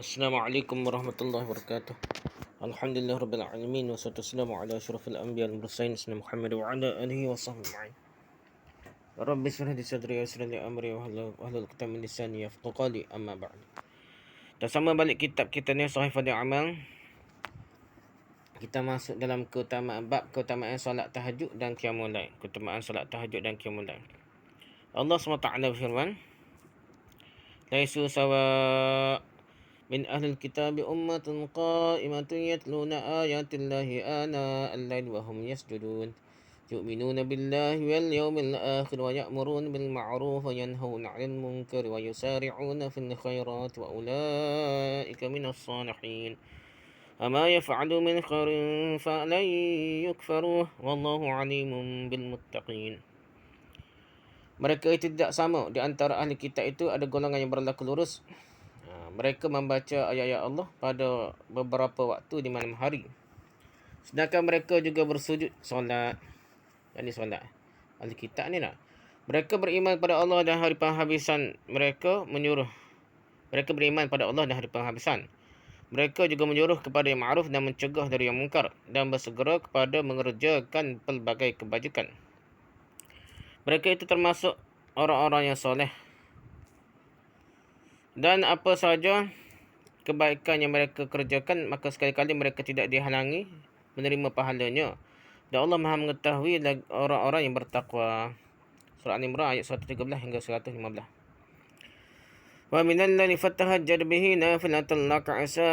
Assalamualaikum warahmatullahi wabarakatuh. Alhamdulillah rabbil alamin wassalatu wassalamu ala asyrafil anbiya wal mursalin sayyidina Muhammad wa ala alihi washabbihi. Rabbi shrah li sadri wa yassir li amri wa hlul 'uqdatam min lisani yafqahu qawli amma ba'd. Dan sama balik kitab kita ni Sahih Fadhil Amal. Kita masuk dalam keutamaan solat tahajud dan qiyamul lail. Keutamaan solat tahajud dan qiyamul lail. Allah SWT berfirman, "Laisu sawa min ahlil kitabi ummatun qa'imatun yatluna ayatillahi ana al-lail wa hum yasjudun yu'minuna billahi wal yawmil akhir wa ya'muruna bil ma'ruf wa yanhauna 'anil munkar wa yusari'una fil khairat wa ulaika minas salihin ama yaf'alu min khairin falan yukfaruh wallahu 'alimun bil muttaqin." Mereka itu tidak sama. Di antara ahli kitab itu ada golongan yang berlaku lurus. Mereka membaca ayat-ayat Allah pada beberapa waktu di malam hari. Sedangkan mereka juga bersujud solat. Ini solat. Ahli kitab ni lah. Mereka beriman pada Allah dan hari penghabisan. Mereka beriman pada Allah dan hari penghabisan. Mereka juga menyuruh kepada yang ma'ruf dan mencegah dari yang mungkar. Dan bersegera kepada mengerjakan pelbagai kebajikan. Mereka itu termasuk orang-orang yang soleh. Dan apa sahaja kebaikan yang mereka kerjakan, maka sekali-kali mereka tidak dihalangi menerima pahalanya. Dan Allah Maha mengetahui orang-orang yang bertakwa. Surah Al-Imran ayat 113 hingga 115. Wa minal laili fatahajjad bihi nafilatan laka asa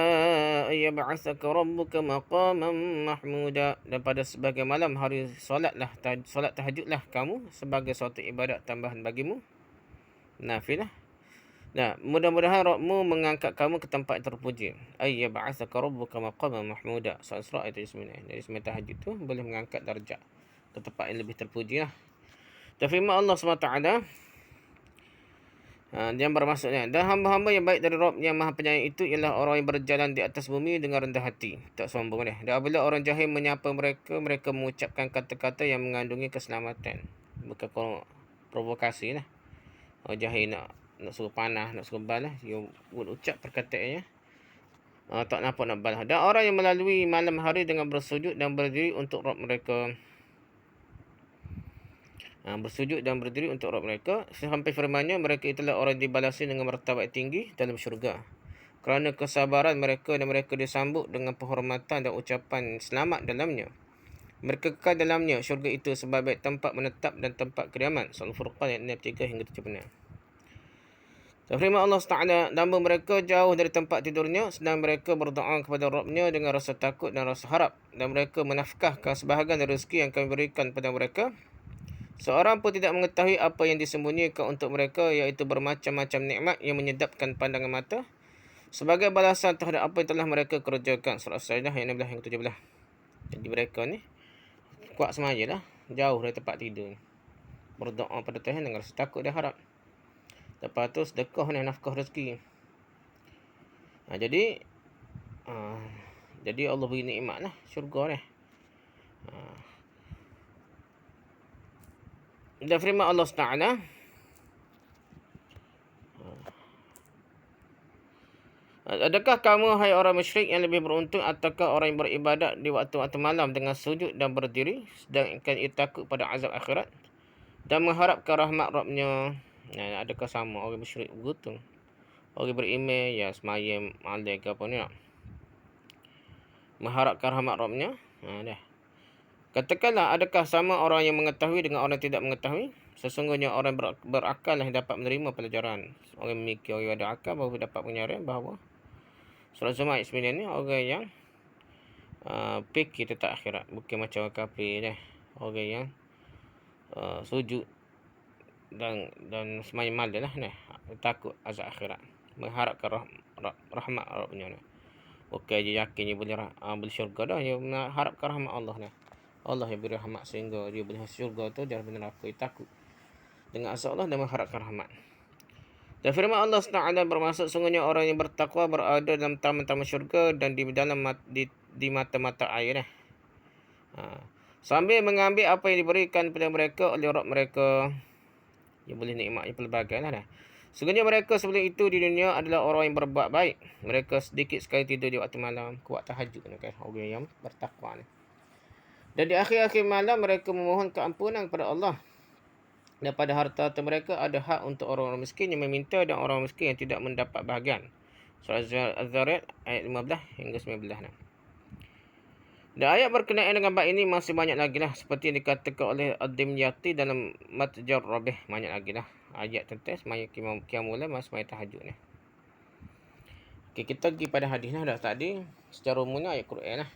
ay yab'athaka rabbuka maqaman mahmuda. Dan pada sebagai malam hari solat tahajudlah kamu sebagai suatu ibadat tambahan bagimu. Nafilah. Nah, mudah-mudahan Rabbmu mengangkat kamu ke tempat yang terpuji. Ay yab'athaka rabbuka maqaman mahmuda. Surah ayat 9. Jadi sembahyang tahajud tu boleh mengangkat darjat ke tempat yang lebih terpuji lah. Dan firman Allah SWT, yang bermaksudnya, dan hamba-hamba yang baik dari Rabb yang Maha Penyayang itu ialah orang yang berjalan di atas bumi dengan rendah hati, tak sombong dah. Dan apabila orang jahil menyapa mereka, mereka mengucapkan kata-kata yang mengandungi keselamatan. Bukan provokasi lah. Orang jahil nak suruh panah, nak suruh balas, dia ucap perkataannya tak nampak nak balas. Dan orang yang melalui malam hari dengan bersujud dan berdiri untuk Rabb mereka, sampai firman-Nya, mereka itulah orang yang dibalasi dengan martabat tinggi dalam syurga kerana kesabaran mereka, dan mereka disambut dengan penghormatan dan ucapan selamat dalamnya. Mereka kekal dalamnya syurga itu sebagai tempat menetap dan tempat kediaman. Surah Al-Furqan ayat 63 hingga 76. Dan firman Allah SWT, namun mereka jauh dari tempat tidurnya, sedang mereka berdoa kepada Rabb-Nya dengan rasa takut dan rasa harap. Dan mereka menafkahkan sebahagian dari rezeki yang kami berikan kepada mereka. Seorang pun tidak mengetahui apa yang disembunyikan untuk mereka, iaitu bermacam-macam nikmat yang menyedapkan pandangan mata, sebagai balasan terhadap apa yang telah mereka kerjakan. Surah As-Sajdah ayat 16 hingga 17. Jadi mereka ni kuat semaya lah, jauh dari tempat tidur, berdoa pada Tuhan dengan rasa takut dan harap. Lepas tu sedekah ni, nafkah rezeki. Jadi Allah beri nikmat lah syurga ni. Dan firman Allah SWT, adakah kamu, hai orang musyrik, yang lebih beruntung ataukah orang yang beribadat di waktu-waktu malam dengan sujud dan berdiri, sedangkan ia takut pada azab akhirat dan mengharapkan rahmat Rabb-Nya? Adakah sama orang musyrik begitu? Orang beriman ya semayang malam ke apa ni nak mengharapkan rahmat Rabb-Nya? Dah. Katakanlah, adakah sama orang yang mengetahui dengan orang yang tidak mengetahui? Sesungguhnya orang berakal yang dapat menerima pelajaran. Orang memikir, orang ada akal baru dapat penyaran bahawa Surah Zumar ayat 9 ni orang yang fikir tentang akhirat, bukan macam orang kafir dah. Orang yang sujud dan semayang malam lah nah, takut azab akhirat, mengharapkan rahmat Rabb-Nya nah. Bukan dia yakin dia boleh syurga dah, dia mengharapkan rahmat Allah nah. Allah yang beri rahmat sehingga dia boleh syurga tu, dia neraka, dia takut dengan azab Allah dan mengharapkan rahmat. Dan firman Allah SWT bermaksud, sungguhnya orang yang bertakwa berada dalam taman-taman syurga dan di dalam di mata-mata air nah. Sambil mengambil apa yang diberikan kepada mereka oleh Rabb mereka. Dia boleh nikmat yang pelbagai lah dah. Sesungguhnya mereka sebelum itu di dunia adalah orang yang berbuat baik. Mereka sedikit sekali tidur di waktu malam, kuat tahajud, kan? Orang yang bertakwa ni. Dan di akhir-akhir malam mereka memohon keampunan kepada Allah. Dan pada harta mereka ada hak untuk orang-orang miskin yang meminta dan orang miskin yang tidak mendapat bahagian. Surah Az-Zariyat ayat 15 hingga 19. Dan ayat berkenaan dengan bab ini masih banyak lagi lah. Seperti yang dikatakan oleh Ad-Dimyati dalam Matjar Rabih. Banyak lagi lah. Ayat tentang semaya qiyamul lail, semaya tahajud ni. Okay, kita pergi pada hadis lah dah tadi. Secara umumnya ayat Quran lah.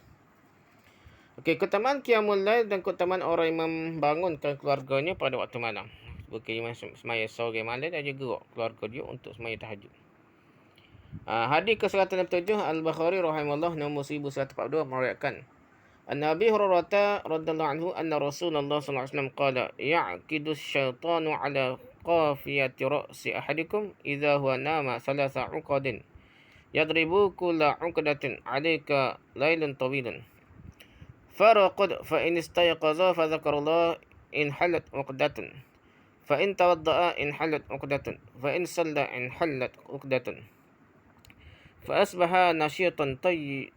Okay, keutamaan qiyamul lail dan keutamaan orang yang membangunkan keluarganya pada waktu malam. Bukan semaya sore malam dan juga keluarga dia untuk semaya tahajud. Hadis ke-167 Al-Bukhari rahimahullah nombor 1142 meriwayatkan An-Nabi Hurairah radhiyallahu anhu anna Rasulullah sallallahu alaihi wasallam qala ya'qidu asy-syaitanu ala qafiyati ra'si ahadikum idza huwa nama thalatha 'uqadin yadribu kulla 'uqdatin 'alayka laylun tawilun faraqad fa in istayqaza fa dzakarallah in halat 'uqdatun fa in tawadda'a in halat 'uqdatun fa in salla in halat 'uqdatun فأصبح نشيطا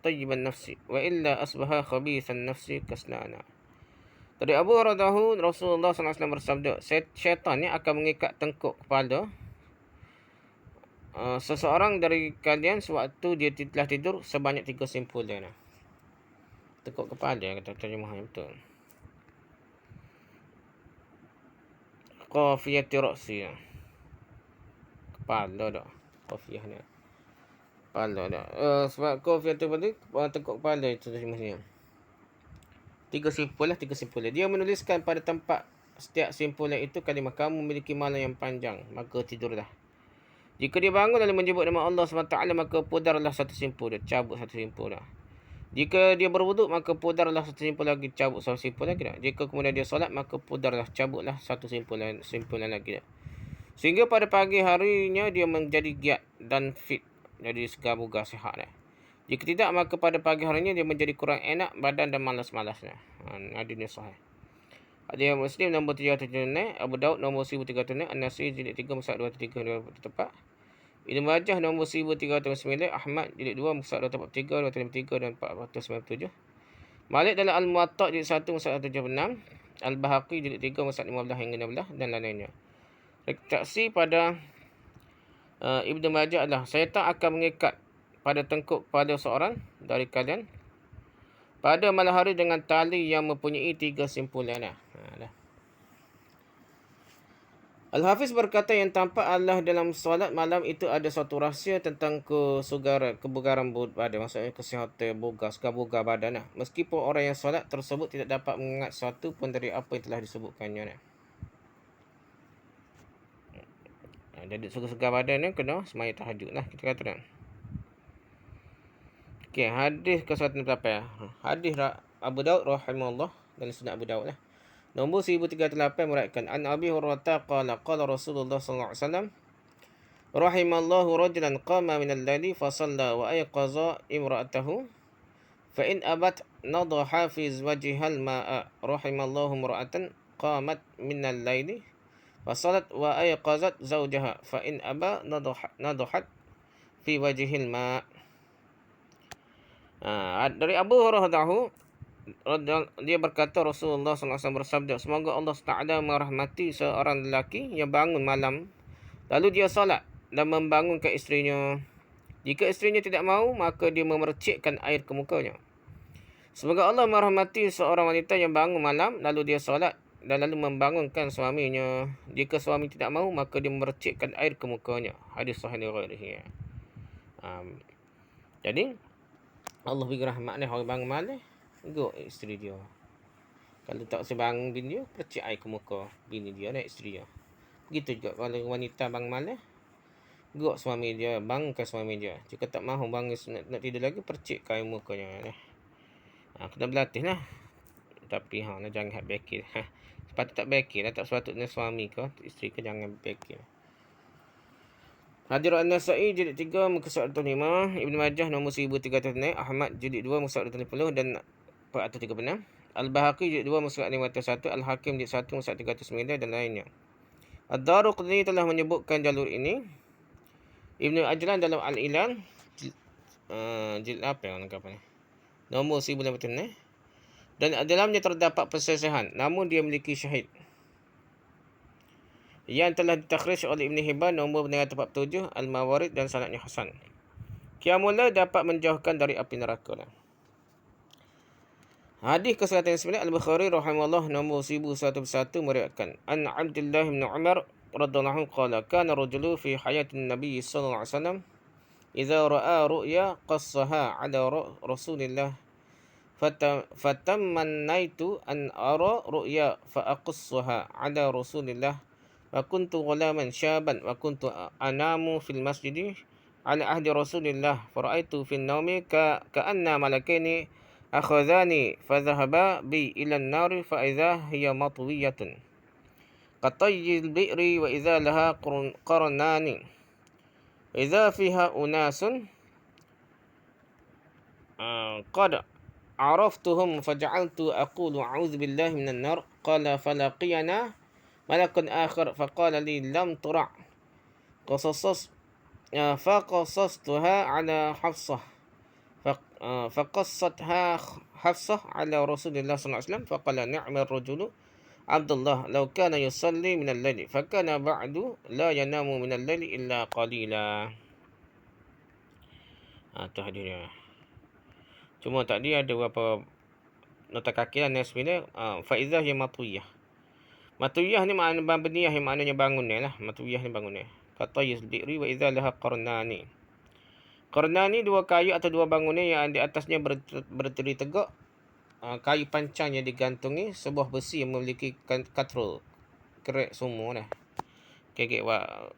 طيب النفس وإلا أصبح خبيث النفس كسلانا. Dari Abu Hurairah Rasulullah SAW bersabda, syaitan ni akan mengikat tengkuk kepala seseorang dari kalian sewaktu dia telah tidur sebanyak 3 simpulan. Tengkuk kepala kata terjemah yang betul. Qafiyati ra'si. Kepala dah. Qafiyah ni. Kepala dah. Sebab qafiyah tu tadi tengkuk kepala itu semestinya. 3 simpulan. Dia menuliskan pada tempat setiap simpulan itu kalimah kamu memiliki malam yang panjang, maka tidurlah. Jika dia bangun lalu menyebut nama Allah SWT, maka pudarlah satu simpul dia, cabut satu simpul dah. Jika dia berwuduk, maka pudarlah satu simpul lagi, cabut satu simpul lagi dah. Jika kemudian dia solat, maka pudarlah, cabutlah satu simpulan lagi dah. Sehingga pada pagi harinya dia menjadi giat dan fit, jadi segar bugar sihat dah. Jika tidak, maka pada pagi harinya dia menjadi kurang enak badan dan malas-malasnya. Hadis sahih. Hadis Muslim nombor 376, Abu Daud nombor 1300, An-Nasai jilid 3 muka 233 tepat. Ibnu Majah nombor 1309, Ahmad jilid 2 muka 243, 253 dan 497. Malik dalam Al-Muwatta jilid 1 muka 176, Al-Bahaqi jilid 3 muka 15 hingga 16 dan lain-lainnya. Redaksi pada Ibnu Majah adalah syaitan akan mengikat pada tengkuk pada seorang dari kalian pada malam hari dengan tali yang mempunyai 3 simpulan. Al-Hafiz berkata yang tampak Allah dalam solat malam itu ada suatu rahsia tentang kebugaran badan, maksudnya kesihatan segar bugar badan. Meskipun orang yang solat tersebut tidak dapat mengingat sesuatu pun dari apa yang telah disebutkannya. Jadi segar badan ni kena semaya tahajud lah kita kata. Okey, hadis ke-148. Hadis Abu Daud rahimahullah dalam Sunan Abu Daud lah. Nombor 1308 meriwayatkan an Abi Hurairah qala Rasulullah sallallahu alaihi wasallam rahimallahu rajulan qama min al-laili fa shalla wa ayqaza imra'atahu fa in abat nadaha fi wajhiha al-ma'a rahimallahu imra'atan qamat min al-laili fa salat wa ayqazat zawjaha fa in aba nadahat fi wajhihi al-ma'. Dari Abu Hurairah dia berkata Rasulullah SAW bersabda, semoga Allah Taala merahmati seorang lelaki yang bangun malam lalu dia solat dan membangunkan isterinya. Jika isterinya tidak mahu, maka dia memercikkan air ke mukanya. Semoga Allah merahmati seorang wanita yang bangun malam lalu dia solat dan lalu membangunkan suaminya. Jika suami tidak mahu, maka dia memercikkan air ke mukanya. Hadis sahih riwayat. Jadi Allah beri rahmat ni orang bangun malam, gok isteri dia. Kalau tak sebangun bini dia, percik air ke muka bini dia dan isteri dia. Begitu juga kalau wanita bangun malam, gok suami dia, bangunkan suami dia. Jika tak mahu bangun nak tidur lagi, percik air mukanya. Kena berlatih lah. Tapi jangan bekir. Sepatut tak bekir lah, tak sepatutnya suami ke isteri ke jangan bekir. Hadis An-Nasai jilid 3 muka 105, Ibnu Majah nombor 1300, Ahmad jilid 2 muka 130 dan 436, Al-Bahaqi jilid 2 muka 501, Al-Hakim jilid 1 muka 309 dan lainnya. Ad-Daruqutni telah menyebutkan jalur ini. Ibnu Ajlan dalam Al-Ilan jilid apa yang lengkap ni? Nombor 1086. Dan dalamnya terdapat perselisihan, namun dia memiliki syahid yang telah ditakhrij oleh Ibn Hibban nombor 947, Al-Mawarid dan sanadnya hasan. Qiyamul Lail dapat menjauhkan dari api neraka. Hadis ke-109 Al-Bukhari rahimahullah nombor 1101 meriwayatkan an Abdullah bin Umar radhiyallahu anhu qala kana rajulu fi hayatin Nabi sallallahu alaihi wasallam idza ra'a ru'ya qassaha ala Rasulillah fatamannaitu an ara ru'ya fa aqassaha ala Rasulillah wa kuntu ghulaman syaban wa kuntu anamu fil masjid ala ahdi Rasulillah faraitu fil naumi ka'anna malakaini akhadhani fadhahaba bi ila an-nar fa idza hiya matwiyatun qatayil bi'ri wa idza laha qarnani wa idza fiha unasun qad araftuhum faja'altu aqulu a'udzu billahi minan nar qala falaqiyana malakun akhar faqala li lam tura' faqasastuha ala Hafsah فقصتها حفصة على رسول الله صلى الله عليه وسلم فقال نعم الرجل عبد الله لو كان يصلي من الليل فكان بعد لا ينام من الليل إلا قليلا. Itu hadirnya. Cuma tadi ada beberapa nota kaki dan sebenarnya faizah yang matwiyah. Matwiyah ni makna banguniyah yang maknanya bangunnya lah. Matwiyah ni bangunnya. Kata yusbi'ri wa idza laha qarnani. Qarnani dua kayu atau dua bangunan yang di atasnya berdiri tegak. Kayu pancang yang digantungi sebuah besi yang memiliki katrol. Kerek semua dah. Kerek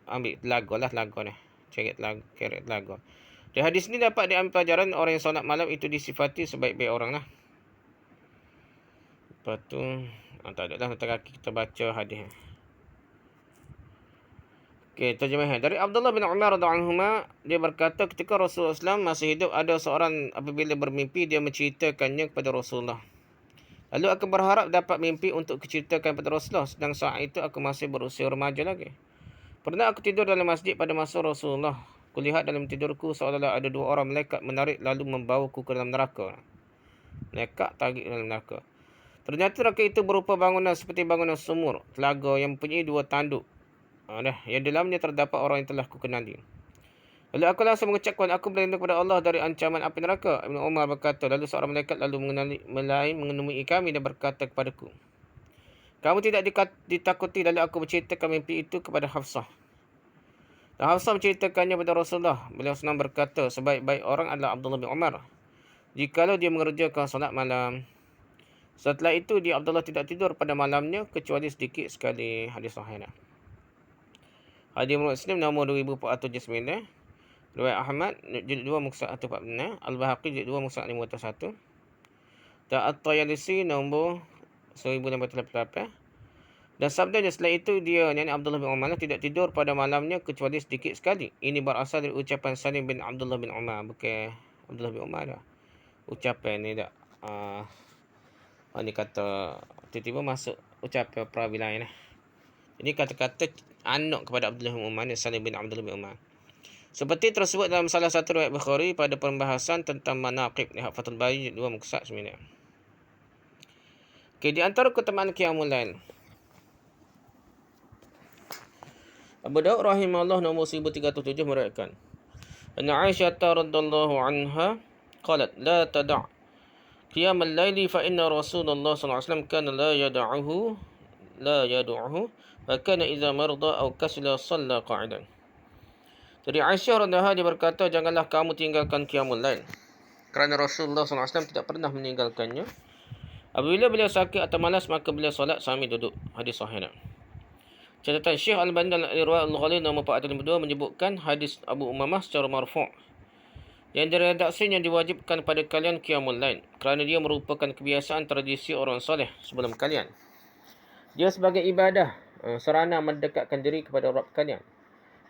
ambil telaga lah telaga dah. Kerek telaga. Di hadis ni dapat diambil pelajaran orang yang solat malam itu disifati sebaik-baik orang lah. Lepas tu tak ada lah nanti kita baca hadis. Terjemahan dari Abdullah bin Umar radhiyallahu anhu, dia berkata ketika Rasulullah SAW masih hidup, ada seorang apabila bermimpi dia menceritakannya kepada Rasulullah. Lalu aku berharap dapat mimpi untuk diceritakan kepada Rasulullah, sedang saat itu aku masih berusia remaja lagi. Pernah aku tidur dalam masjid pada masa Rasulullah. Kulihat dalam tidurku seolah-olah ada dua orang malaikat menarik lalu membawaku ke dalam neraka. Malaikat tarik dalam neraka. Ternyata neraka itu berupa bangunan seperti bangunan sumur, telaga yang mempunyai dua tanduk. Yang dalamnya terdapat orang yang telah kukenali. Lalu aku langsung mengucapkan, aku berlindung kepada Allah dari ancaman api neraka. Ibn Umar berkata, lalu seorang malaikat lalu menemui kami dan berkata kepadaku, kamu tidak ditakuti. Lalu aku menceritakan mimpi itu kepada Hafsah. Dan Hafsah menceritakannya kepada Rasulullah. Beliau senang berkata, sebaik-baik orang adalah Abdullah bin Umar, jikalau dia mengerjakan solat malam. Setelah itu, dia Abdullah tidak tidur pada malamnya kecuali sedikit sekali. Hadis sahih. Hadis Muslim nombor 2479. Riwayat Ahmad jilid 2 muka 146. Al-Bahaqi jilid 2 muka 501. Dan At-Tayalisi nombor 1588. Dan sabdanya setelah itu dia, yakni Abdullah bin Umar, tidak tidur pada malamnya kecuali sedikit sekali. Ini berasal dari ucapan Salim bin Abdullah bin Umar, bukan Abdullah bin Umar dah. Ucapan ni tak ni kata tiba-tiba masuk ucapan perawi lain. Ini kata-kata anak kepada Abdullah bin Umar, Salim bin Abdullah bin Umar. Seperti tersebut dalam salah satu riwayat Bukhari pada pembahasan tentang manaqib, lihat Fathul Bari 2 muka 9. Di antara keutamaan Qiyamul Lail, Abu Daud rahimahullah nombor 1307 meriwayatkan, Anna Aisyah radhiyallahu anha qalat la tada' qiyamul laili fa inna Rasulullah sallallahu alaihi wasallam kana la yad'uhu wa kana idza marda aw kasala shalla qa'idan. Dari Aisyah radhiyallahu anha dia berkata, janganlah kamu tinggalkan qiyamul lail kerana Rasulullah sallallahu alaihi wasallam tidak pernah meninggalkannya. Apabila beliau sakit atau malas maka beliau solat sambil duduk. Hadis sahih. Catatan Syekh Al-Albani dalam Irwa Al-Ghalil nombor 452 menyebutkan hadis Abu Umamah secara marfu' yang diredaksinya diwajibkan pada kalian qiyamul lail kerana dia merupakan kebiasaan tradisi orang soleh sebelum kalian. Dia sebagai ibadah sarana mendekatkan diri kepada Rabb kalian,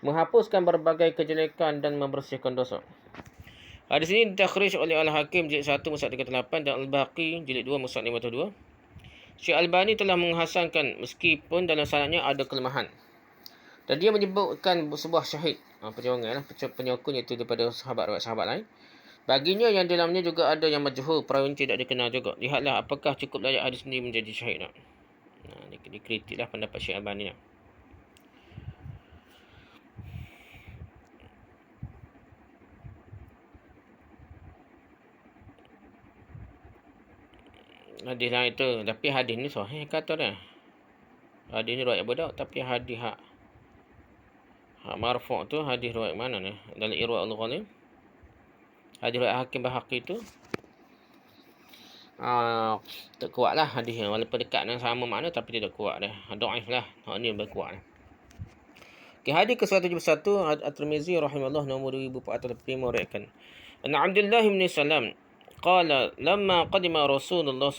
menghapuskan berbagai kejelekan dan membersihkan dosa. Hadis ini ditakhrij oleh Al-Hakim jilid 1 muka 38 dan Al-Baqi jilid 2 muka 52. Syekh Al-Albani telah menghasankan meskipun dalam sanadnya ada kelemahan. Dan dia menyebutkan sebuah syahid, perjuangan penyokong iaitu daripada sahabat lain. Baginya yang dalamnya juga ada yang majhul, perawi tidak dikenal juga. Lihatlah apakah cukup layak hadis ini menjadi syahid. Dikritiklah pendapat Syekh Albani. Hadis lah itu, tapi hadis ni sahih kata dia. Hadis ni riwayat Abu Daud, tapi hadis hak marfu' tu hadis riwayat mana ni? Dalam Irwa al-Ghalim. Hadis riwayat Hakim Bahaqi tu tak kuat lah hadis yang walaupun dekat dengan sama makna tapi tidak kuat dah. Dhaif lah. Hak ni lebih kuat. Okay, hadis ke-171 At-Tirmizi rahimahullah nombor 2405 meriwayatkan. An Abdullah bin Salam qala lamma qadima Rasulullah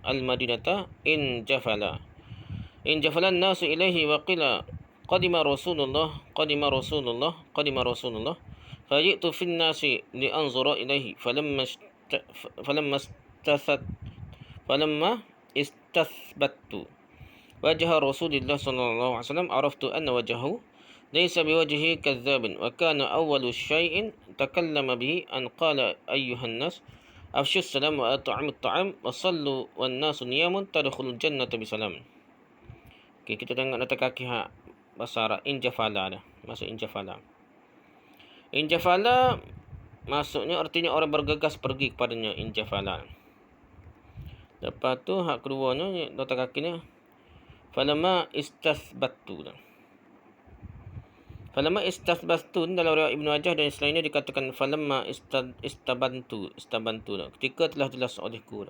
al-Madinata in jafala an-nasu ilaihi wa qila qadima Rasulullah faji'tu fi an-nasi li anzura ilaihi falamma istathbattu wajha Rasulullah sallallahu alaihi wasallam araftu anna wajhahu laysa biwajhi kadzdabin wa kana awwalu syai'in takallama bihi an qala ayyuhan nas afshu salam wa at'imu at'am wa sallu wan nasu niyamun tadkhulul jannata bisalam. Okey, kita tengok nota kaki hak bahasa Arab injafala dah. Maksud injafala. Injafala maksudnya artinya orang bergegas pergi kepadanya, injafala. Lepas tu hak keduanya nota kakinya falamma istathbattu. Falamma istathbattu dalam riwayat Ibnu Majah dan selainnya dikatakan falamma istabantu. Ketika telah jelas olehku.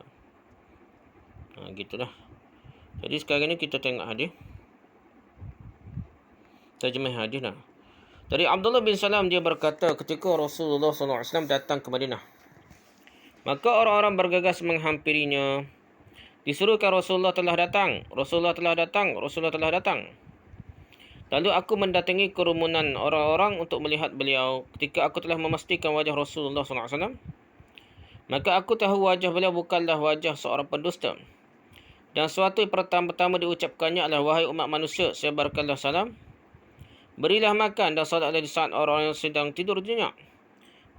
Gitulah. Jadi sekarang ni kita tengok hadis. Terjemah hadis dah. Dari Abdullah bin Salam dia berkata ketika Rasulullah SAW datang ke Madinah, maka orang-orang bergegas menghampirinya. Disuruhkan Rasulullah telah datang. Lalu aku mendatangi kerumunan orang-orang untuk melihat beliau. Ketika aku telah memastikan wajah Rasulullah SAW, maka aku tahu wajah beliau bukanlah wajah seorang pendusta. Dan suatu yang pertama-tama diucapkannya adalah, wahai umat manusia, sebarkanlah salam, berilah makan dan salatlah di saat orang yang sedang tidur nyenyak,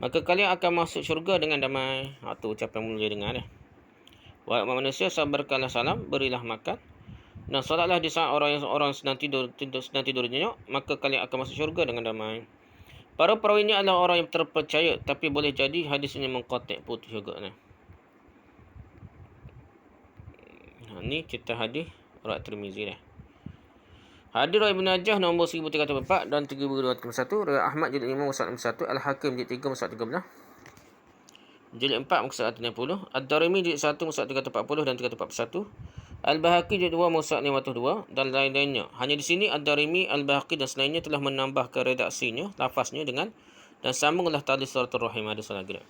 maka kalian akan masuk syurga dengan damai. Itu ucapan mulia dengar dia. Wahai umat manusia, sabarkanlah salam, berilah makan dan salatlah di saat orang sedang tidur nyenyak, maka kalian akan masuk syurga dengan damai. Para perawi ini adalah orang yang terpercaya, tapi boleh jadi hadis ini mengkotak putus juga ni. Ni cerita hadis riwayat Tirmizi dah. Hadis riwayat Ibnu Majah nombor 1304 dan 3201, riwayat Ahmad jilid 5 muka 1, Al-Hakim jilid 3 muka 13, jilid 4 muka 160, Ad-Darimi jilid 1 muka 340 dan 341, Al-Bahaqi jilid 2 muka 502 dan lain-lainnya. Hanya di sini Ad-Darimi, Al-Bahaqi dan selainnya telah menambahkan redaksinya, lafaznya dengan dan sambunglah tali suratul rahim hadis lagi.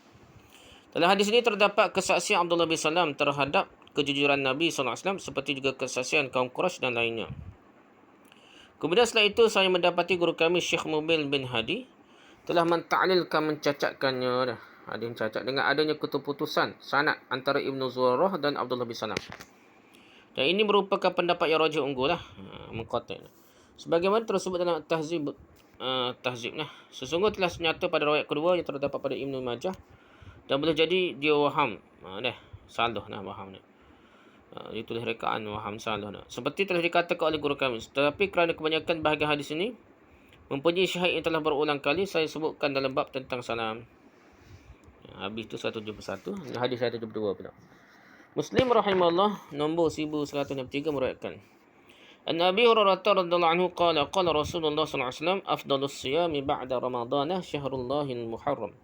Dalam hadis ini terdapat kesaksian Abdullah bin Salam terhadap kejujuran Nabi SAW seperti juga kesaksian kaum Quraisy dan lainnya. Kemudian setelah itu saya mendapati guru kami Syekh Mubil bin Hadi telah mencacatkannya. Ada yang cacat dengan adanya keputusan sanad antara Ibnu Zurarah dan Abdullah bin Salam. Dan ini merupakan pendapat yang rajih unggul lah. Mengkotak. Sebagaimana tersebut dalam tahzib sesungguhnya telah nyata pada riwayat kedua yang terdapat pada Ibnu Majah dan boleh jadi dia waham. Salah waham ni. Ditulis rekaan waham salah. Seperti telah dikatakan oleh guru kami. Tetapi kerana kebanyakan bahagian hadis ini mempunyai syahid yang telah berulang kali saya sebutkan dalam bab tentang salam. Habis tu 171. Hadis 172 pula. Muslim rahimahullah nombor 1163 meriwayatkan. An Abi Hurairah radhiyallahu anhu qala Rasulullah sallallahu alaihi wasallam afdalus siyami ba'da Ramadhan syahrullahil muharram.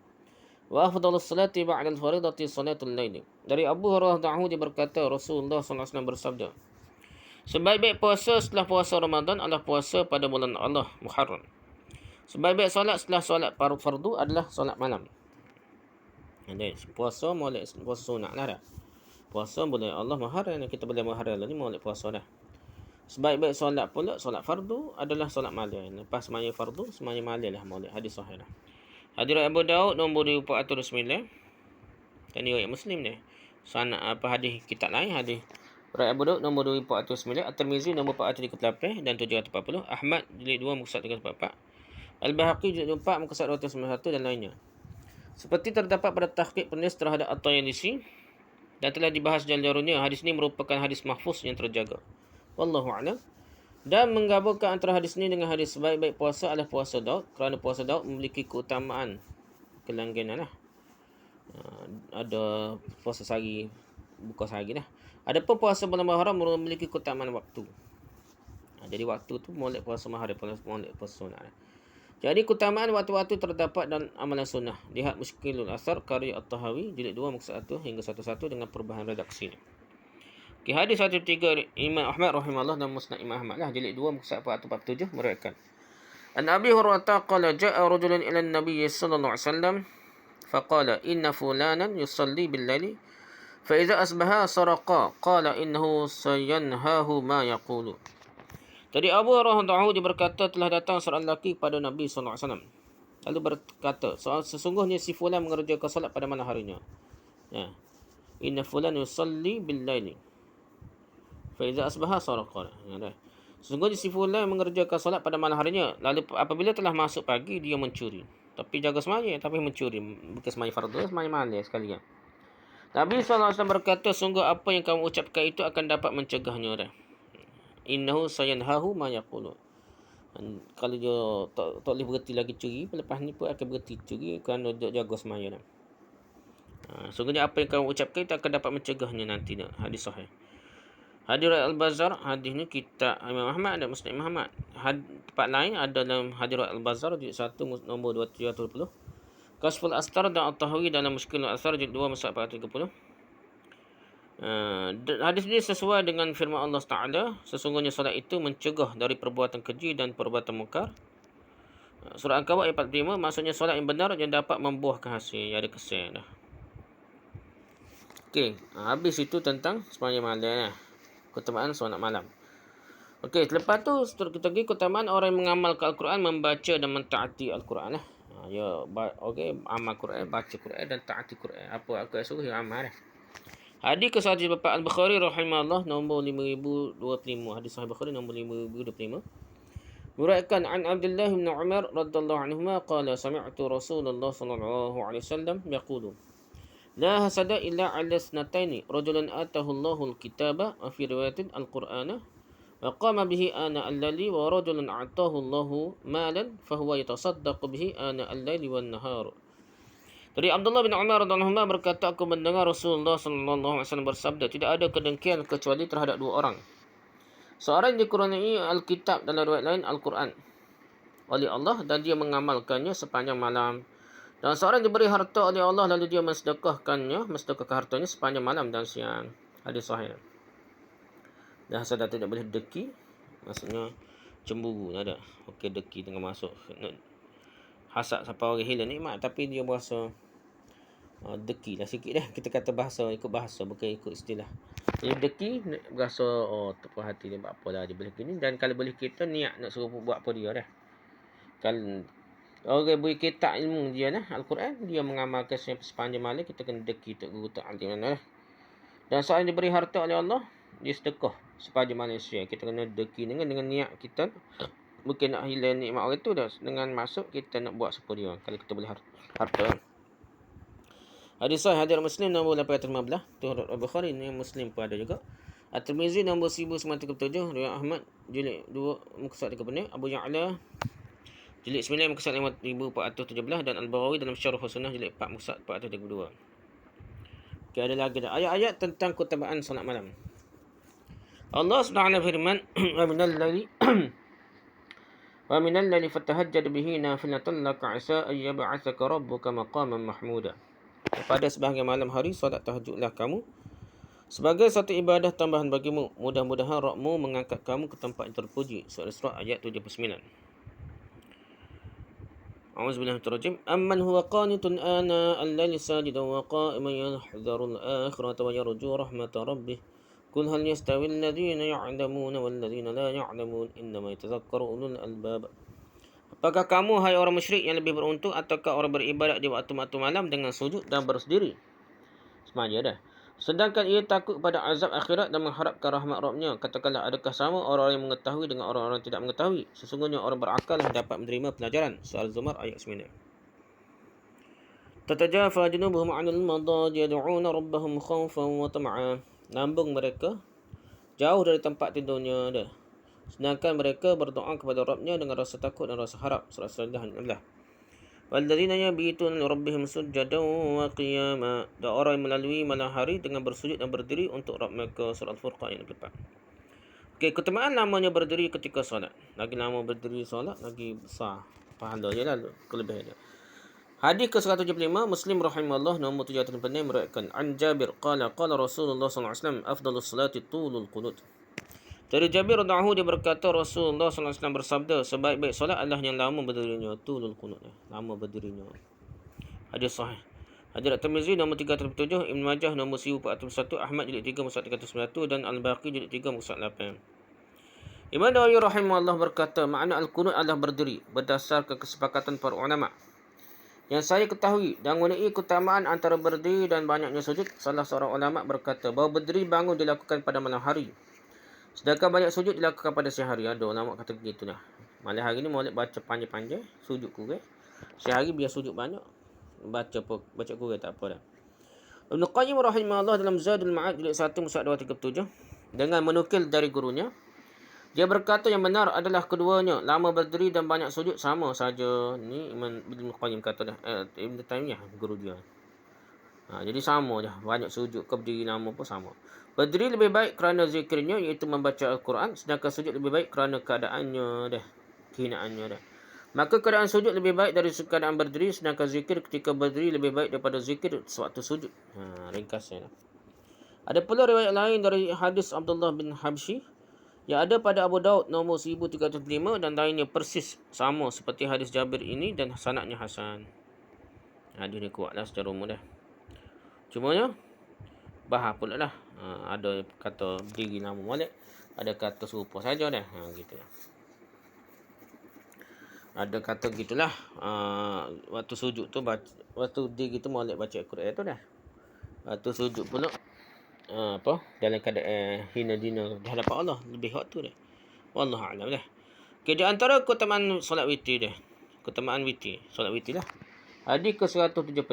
Wa afdalus salati ba'da al-fariidati salatul lail. Dari Abu Hurairah radhiyallahu dia berkata Rasulullah sallallahu alaihi wasallam bersabda, sebaik-baik puasa setelah puasa Ramadan adalah puasa pada bulan Allah Muharram. Sebaik-baik solat setelah solat fardu adalah solat malam. Puasa molek puasa sunat lah dah. Puasa boleh Allah Muharram, kita boleh Muharram ni molek puasa dah. Sebaik-baik solat pula solat fardu adalah solat malam. Lepas sembahyang fardu sembahyang malam lah molek. Hadis sahih dah. Hadis Abu Daud nombor 2409. Dan riwayat Muslim ni. Hadis kitab lain hadis Riwayat Abu Daud nombor 2409, At-Tirmizi nombor 438 dan 740, Ahmad jilid 2 muka surat 344, Al-Bahaqi jilid 4 muka surat 291 dan lainnya. Seperti terdapat pada tahqiq penulis terhadap At-Tayalisi dan telah dibahas jalurnya, hadis ini merupakan hadis mahfuz yang terjaga. Wallahu a'lam. Dan menggabungkan antara hadis ini dengan hadis sebaik-baik puasa adalah puasa Daud, kerana puasa Daud memiliki keutamaan kelanggenan lah. Ada puasa sehari, buka sehari lah. Adapun puasa bulan Muharram memiliki keutamaan waktu. Jadi waktu tu molek puasa Muharram, molek puasa sunat. Jadi keutamaan waktu-waktu terdapat dalam amalan sunnah. Lihat Mushkilul Athar karya At-Tahawi jilid 2 muka 1 hingga 11 dengan perubahan redaksi. Okay, hadis 103 Imam Ahmad rahimahullah dan Musnad Imam Ahmad lah jilid 2 muka 447 meriwayatkan. An Abi Hurairah qala jaa rajulun ila an-nabiy sallallahu alaihi wasallam faqala inna fulanan yusalli bil-laili fa idza asbaha saraqa qala innahu sayanhahu ma yaqulu. Jadi Abu Hurairah berkata telah datang seorang lelaki kepada Nabi sallallahu alaihi wasallam. Lalu berkata, sesungguhnya si fulan mengerjakan solat pada malam harinya. Ya. Inna fulan yusalli bil-laili fa idza asbaha saraqa. Ya, sesungguhnya si fulan mengerjakan solat pada malam harinya, lalu apabila telah masuk pagi dia mencuri. Tapi jaga sembahyang tapi mencuri, bukan sembahyang fardu, sembahyang malam sekalian. Nabi SAW berkata, sungguh apa yang kamu ucapkan itu akan dapat mencegahnya. Innahu sayanhahu ma yaqulu. Kalau dia tak boleh berhenti lagi curi, lepas ni pun akan berhenti curi kerana dia jaga sembahyang. Sungguhnya apa yang kamu ucapkan itu akan dapat mencegahnya nanti. Hadis sahih. Hadis Al-Bazar, hadis ni kitab Imam Ahmad dan Musnad Imam Ahmad. Tempat lain ada dalam hadis Al-Bazar jilid 1 nombor 220. Kasful Astar dan At-Tahawi dalam Mushkilul Athar jilid 2 muka 430. Hadis ini sesuai dengan firman Allah Taala, sesungguhnya solat itu mencegah dari perbuatan keji dan perbuatan mungkar. Surah Al-Kahf ayat 45, maksudnya solat yang benar yang dapat membuahkan hasil, yang ada kesan dah. Okey, habis itu tentang sembahyang malam. Keutamaan solat malam. Okey, lepas tu kita pergi keutamaan orang yang mengamalkan Al-Quran, membaca dan mentaati Al-Quran lah. Okey, amal Quran, baca Quran dan taati Quran. Apa aku suruh yang amal lah. Hadis ke Sahih Bapak Al-Bukhari rahimahullah nombor 5025. Hadis Sahih Bukhari nombor 5025. Meriwayatkan an Abdullah bin Umar radhiyallahu anhuma qala sami'tu Rasulullah sallallahu alaihi wasallam yaqulu la hasada illa 'ala isnataini rajulan atahu Allahul kitaba wa fi riwayatin al-Qur'ana wa qama bihi ana al-laili wa rajulun atahu Allahu malan fa huwa yatasaddaqu bihi ana al-laili wan nahar. Dari Abdullah bin Umar radhiyallahu anhu berkata, aku mendengar Rasulullah sallallahu alaihi wasallam bersabda, tidak ada kedengkian kecuali terhadap dua orang. Seorang yang dikurniai Alkitab, dalam riwayat lain Al-Quran, oleh Allah dan dia mengamalkannya sepanjang malam. Dan seorang diberi harta oleh Allah lalu dia mensedekahkan hartanya sepanjang malam dan siang. Hadis sahih. Dan hasad tidak boleh deki, maksudnya cemburu ada. Okey, deki tengah masuk. Hasad sampai orang hilang nikmat tapi dia berasa deki lah sikit dah. Kita kata bahasa, ikut bahasa bukan ikut istilah. Jadi deki berasa tak puas hati dia, buat apa lah dia boleh gini. Dan kalau boleh kita niat nak suruh buat apa dia dah. Kalau orang beri kita ilmu dia lah Al-Quran, dia mengamalkan sepanjang malam, kita kena deki tak guru tak alim lah. Dan soal yang diberi harta oleh Allah, dia sedekah sepanjang malam siang. Kita kena deki dengan niat kita bukan nak hilang nikmat orang tu dah. Dengan masuk kita nak buat seperti dia kalau kita boleh harta. Hadis sahih hadis Muslim nombor 815, tu Al-Bukhari ni, Muslim pun ada juga. At-Tirmizi nombor 1937, riwayat Ahmad jilid 2 muka surat 30, Abu Ya'la jilid 9 muka surat 5417 dan Al-Baghawi dalam Syarh Sunnah jilid 4 muka surat 432. Okey, ada lagi dah ayat-ayat tentang keutamaan solat malam. Allah Subhanahu firman, wa minal laili fatahajjad bihi nafilatan laka 'asa ay yab'atsaka rabbuka maqaman mahmuda. Pada sebahagian malam hari solat tahajudlah kamu sebagai satu ibadah tambahan bagimu. Mudah-mudahan Rabbmu mengangkat kamu ke tempat yang terpuji. Surah Isra ayat 79. A'udzubillahi minasyaitonir rajim. Amman huwa qanitun ana al-laili sajidan wa qa'iman yahdharu al-akhirata wa yarju rahmata rabbih. Qul hal yastawi alladhina ya'lamuna wal ladhina la ya'lamun innama yatadhakkaru ulul albab. Apakah kamu, hai orang musyrik, yang lebih beruntung ataukah orang beribadat di waktu-waktu malam dengan sujud dan bersendiri? Semaya dah. Sedangkan ia takut pada azab akhirat dan mengharapkan rahmat Rabb-Nya. Katakanlah, adakah sama orang yang mengetahui dengan orang-orang yang tidak mengetahui? Sesungguhnya orang berakal yang dapat menerima pelajaran. Surah Zumar ayat 9. Tatajafa junubuhum 'anil madaji yad'una rabbahum khawfan wa tam'a. Lambung mereka jauh dari tempat tidurnya dah. Sedangkan mereka berdoa kepada Rabb-Nya dengan rasa takut dan rasa harap. Surah Al-Anbiya. Walladzina yabituna li rabbihim sujadan wa qiyama. Dan orang yang melalui malam hari dengan bersujud dan berdiri untuk Rabb mereka. Surah Al-Furqan ayat 4. Okey, keutamaan namanya berdiri ketika solat. Lagi lama berdiri solat, lagi besar pahala je lah kelebihan dia. Hadis ke-175, Muslim rahimahullah nombor 746 meriwayatkan an Jabir qala Rasulullah sallallahu alaihi wasallam afdalus salati tulul qunut. Dari Jabir radhiyallahu dia berkata Rasulullah sallallahu alaihi wasallam bersabda, sebaik-baik solat adalah yang lama berdirinya, tulul qunut, lama berdirinya. Hadis sahih. Hadis At-Tirmizi nombor 307, Ibn Majah nombor 1401, Ahmad jilid 3 muka 391 dan Al-Baqi jilid 3 muka 8. Imam Nawawi rahimahullah berkata, makna al-qunut adalah berdiri berdasarkan kesepakatan para ulama. Yang saya ketahui dan mengenai keutamaan antara berdiri dan banyaknya sujud, salah seorang ulama berkata bahawa berdiri bangun dilakukan pada malam hari, sedangkan banyak sujud dilakukan pada siang hari. Ada ulama kata begitulah. Malam hari ni molek baca panjang-panjang, sujud kurang. Siang hari biar sujud banyak, baca kurang tak apa dah. Ibn Qayyim rahimahullah dalam Zadul Ma'ad jilid 1 muka 237 dengan menukil dari gurunya, dia berkata yang benar adalah keduanya, lama berdiri dan banyak sujud sama saja. Ni Ibn Qayyim kata dah, Ibn Taimiyah guru dia. Jadi sama je, banyak sujud ke berdiri lama pun sama. Berdiri lebih baik kerana zikirnya, iaitu membaca Al-Quran, sedangkan sujud lebih baik kerana keadaannya dah, kehinaannya dah. Maka keadaan sujud lebih baik dari keadaan berdiri, sedangkan zikir ketika berdiri lebih baik daripada zikir sewaktu sujud. Ringkasnya dah. Ada pula riwayat lain dari hadis Abdullah bin Habsyi yang ada pada Abu Daud nombor 1305 dan lainnya persis sama seperti hadis Jabir ini dan sanadnya hasan. Hadis ni kuatlah secara umum dah. Cumanya bahar pula lah. Ada kata berdiri lama molek, ada kata serupa saja dah. Gitu lah. Ada kata gitulah. Waktu sujud tu waktu berdiri tu molek baca Al-Quran tu dah. Waktu sujud pula dalam keadaan hina dina di hadapan Allah, lebih waktu dah. Wallahu a'lam dah. Okay, di antara keutamaan solat witir dah. Keutamaan witir, solat witir lah. Hadis ke-176,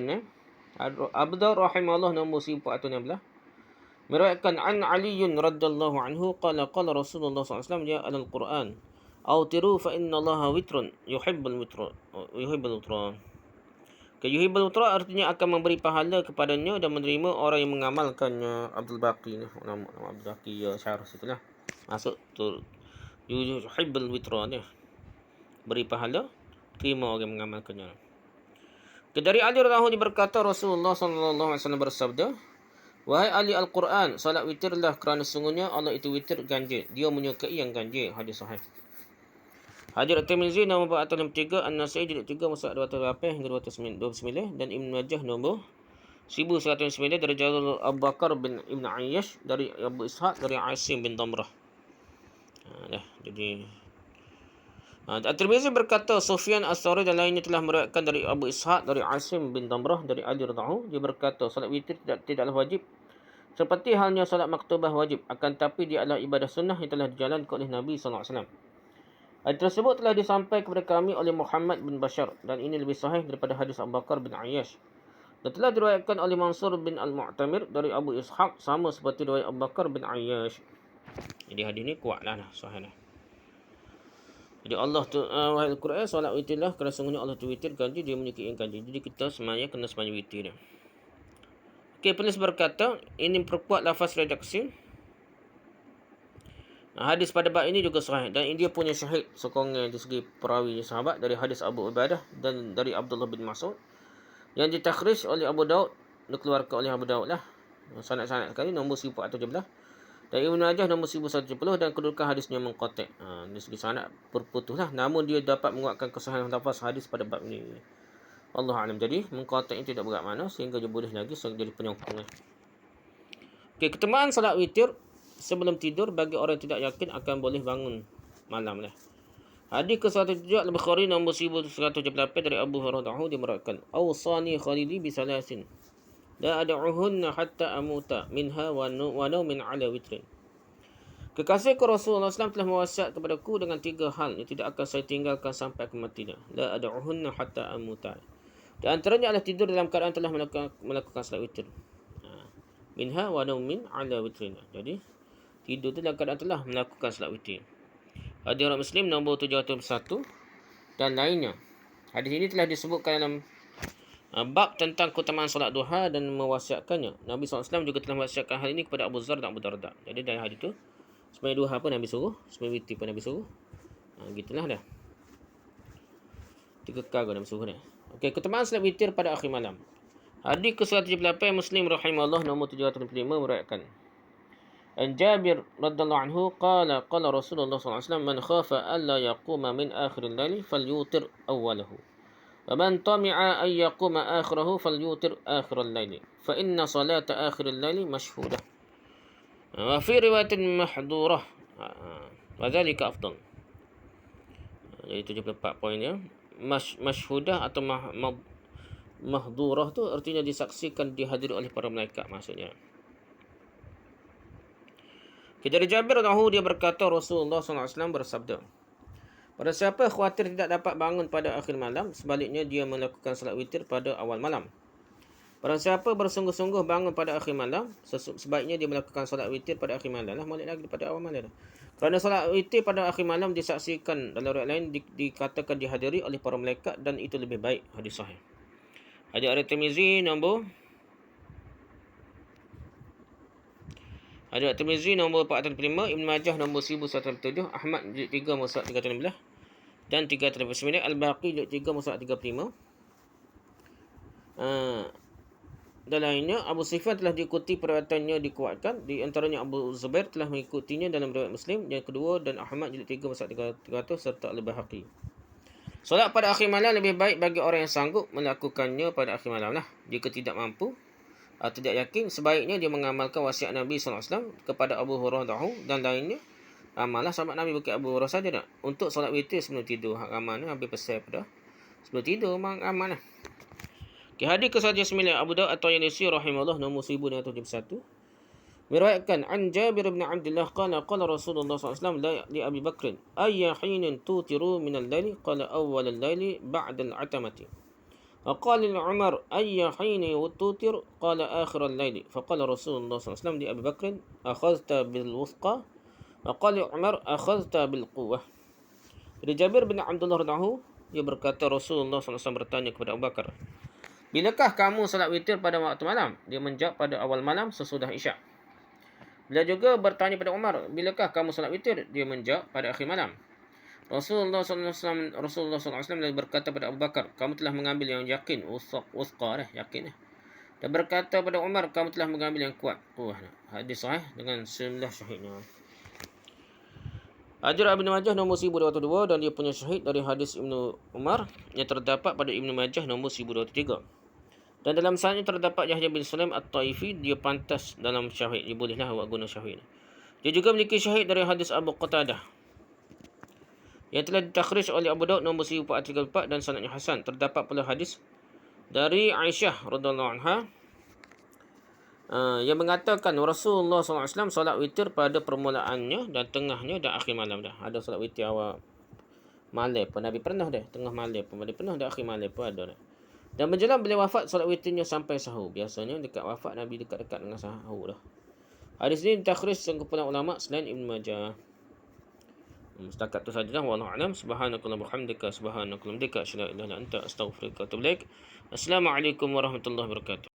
Abu Dawud rahimahullah nombor 1416 meriwayatkan an Ali radhiyallahu anhu qala Rasulullah sallallahu alaihi wasallam ya al-Quran autiru fa inna Allaha witrun yuhibbul witra. Yuhibbul witra artinya akan memberi pahala kepadanya dan menerima orang yang mengamalkannya. Abdul Baqi ni, nama Abdul Baqi ya syarah situlah. Masuk tu yuhibbul witra ni. Beri pahala, terima orang yang mengamalkannya. Dari Ali radhiyallahu anhu berkata Rasulullah sallallahu alaihi wasallam bersabda, wahai ahli Al-Quran, salat witirlah kerana sungguhnya Allah itu witir ganjil. Dia menyukai yang ganjil. Hadis sahih. Hadis At-Tirmizi nombor 463, An-Nasa'i jilid 3 muka 208 hingga 229 dan Ibn Majah nombor 1109 dari Jalal Abu Bakar bin Ibn Ayyash dari Abu Ishaq dari Asim bin Damrah. Jadi At-Tirmizi berkata Sufyan As-Sawri dan lainnya telah meriwayatkan dari Abu Ishaq dari Asim bin Damrah dari Ali radhiyallahu anhu. Dia berkata salat witir tidaklah wajib seperti halnya salat maktubah wajib, akan tapi dia adalah ibadah sunnah yang telah dijalankan oleh Nabi sallallahu alaihi wasallam. Hadis tersebut telah disampaikan kepada kami oleh Muhammad bin Bashar dan ini lebih sahih daripada hadis Abu Bakar bin Ayyash. Dan telah diriwayatkan oleh Mansur bin Al-Mu'tamir dari Abu Ishaq sama seperti riwayat Abu Bakar bin Ayyash. Jadi hadis ni kuatlah sahih lah. Jadi Allah tu wahai Al-Quran solat witirlah kerana sungguhnya Allah tu witir ganjil, dia menyukai yang ganjil. Jadi kita semuanya kena sembahyang witir dia. Okey, penulis berkata ini memperkuat lafaz redaksi. Hadis pada bab ini juga sahih dan dia punya syahid sokongan di segi perawi sahabat dari hadis Abu Ubadah dan dari Abdullah bin Mas'ud yang ditakhrij oleh Abu Daud, dikeluarkan oleh Abu Daud lah. Sanad-sanad sekali nombor 1417 dan Ibn Majah nombor 1170 dan kedudukan hadisnya mengqati'. Dari segi sanad berputus lah, namun dia dapat menguatkan kesahihan lafaz hadis pada bab ini. Allah alam. Jadi mengqati' ini tidak berat mana sehingga dia boleh lagi jadi penyokong. Okey, keutamaan salat witir sebelum tidur bagi orang yang tidak yakin akan boleh bangun malam lah. Hadis ke-107 Al-Bukhari nombor 1178 dari Abu Hurairah dia meriwayatkan, "Awsani Khalili bi salasin." La ad'uhunna hatta amuta minha wa naumin ala witrin. Kekasihku Rasulullah SAW telah mewasiat kepadaku dengan 3 hal yang tidak akan saya tinggalkan sampai aku matinya. La ad'uhunna hatta amuta. Di antaranya adalah tidur dalam keadaan telah melakukan salat witir. Minha wa naumin ala witrin. Jadi tidur itu dalam keadaan telah melakukan salat witir. Hadis riwayat Muslim nombor 701 dan lainnya. Hadis ini telah disebutkan dalam bab tentang keutamaan solat duha dan mewasiatkannya. Nabi SAW juga telah mewasiatkan hal ini kepada Abu Zar dan Abu Darda. Jadi dalam hadis itu sembahyang duha pun Nabi suruh, sembahyang witir pun Nabi suruh. Gitulah dah. 3 kali Nabi suruh dah. Okey, keutamaan solat witir pada akhir malam. Hadis ke-178 Muslim rahimahullah nombor 705 meriwayatkan. An Jabir radhiyallahu anhu qala Rasulullah sallallahu alaihi wasallam man khafa alla yaquma min akhir al-lail falyutir awwalahu. ومن طمع أن يقوم آخره فليوتر آخر الليل فإن صلاة آخر الليل مشهودة وفي رواية محظورة وذلك أفضل. Jadi 74 poin ya. Masyhudah atau mahdurah tu artinya disaksikan, dihadiri oleh para malaikat maksudnya. Dari Jabir radhiyallahu anhu dia berkata Rasulullah SAW bersabda, pada siapa khawatir tidak dapat bangun pada akhir malam, sebaliknya dia melakukan salat witir pada awal malam. Pada siapa bersungguh-sungguh bangun pada akhir malam, sebaiknya dia melakukan salat witir pada akhir malam. Balik lagi pada awal malam. Kerana salat witir pada akhir malam disaksikan, dalam riwayat lain dikatakan dihadiri oleh para malaikat dan itu lebih baik. Hadis sahih. Hadis At-Tirmizi nombor At-Tirmizi nombor 405, Ibn Majah nombor 1107, Ahmad jilid 3 mushaf 316 dan 339, Al-Baqi jilid 3 mushaf 35. Dan lainnya Abu Sufyan telah diikuti periwayatannya dikuatkan. Di antaranya Abu Zubair telah mengikutinya dalam riwayat Muslim yang kedua dan Ahmad jilid 3 mushaf 300 serta Al-Bahaqi. Solat pada akhir malam lebih baik bagi orang yang sanggup melakukannya pada akhir malam lah. Jika tidak mampu atau tidak yakin, sebaiknya dia mengamalkan wasiat Nabi SAW kepada Abu Hurairah dan lainnya. Amalah sahabat Nabi bukan Abu Hurairah saja tak? Untuk solat witir sebelum tidur. Hak amal ni habis pesan pada sebelum tidur memang amal lah. Okay, hadis ke-109 Abu Daud At-Tayalisi rahimahullah nombor 1271 meriwayatkan an Jabir bin Abdullah qala Rasulullah SAW li Abi Bakr ayya hinin tutiru min al-laili qala awwal al-laili ba'da al-atamati. وقال لعمر أي حين توتر قال آخر الليل فقال رسول الله صلى الله عليه وسلم لأبي بكر أخذت بالوثقى وقال لعمر أخذت بالقوة. Dari Jabir bin Abdullah radhiyallahu dia berkata Rasulullah SAW bertanya kepada Abu Bakar, bilakah kamu salat witir pada waktu malam? Dia menjawab pada awal malam sesudah Isyak. Bila juga bertanya pada Umar, bilakah kamu salat witir? Dia menjawab pada akhir malam. Rasulullah SAW berkata pada Abu Bakar, kamu telah mengambil yang yakin, usqa yakin. Dan berkata pada Umar, kamu telah mengambil yang kuat. Hadis sahih dengan 19 syahidnya. Hadis Ibnu Majah nombor 1202 dan dia punya syahid dari hadis Ibnu Umar yang terdapat pada Ibnu Majah nombor 1023. Dan dalam sanadnya terdapat Yahya bin Sulaim At-Taifi, dia pantas dalam syahid, dia bolehlah awak guna syahid. Dia juga memiliki syahid dari hadis Abu Qatadah yang telah ditakhrij oleh Abu Daud nombor 1434 dan sanadnya hasan. Terdapat pula hadis dari Aisyah radhiyallahu anha yang mengatakan Rasulullah SAW solat witir pada permulaannya dan tengahnya dan akhir malam dah. Ada solat witir awal malam pun Nabi pernah dah, tengah malam pun Nabi pernah, dan akhir malam pun ada dah. Dan menjelang beliau wafat solat witirnya sampai sahur. Biasanya dekat wafat Nabi dekat-dekat dengan sahur dah. Hadis ini ditakhrij sekumpulan ulama selain Ibnu Majah. Setakat tu sajalah, wallahu a'lam. Subhanakallahumma bihamdika subhanakallahumma asyhadu an la ilaha illa anta astaghfiruka wa atubu ilaik. Assalamualaikum warahmatullahi wabarakatuh.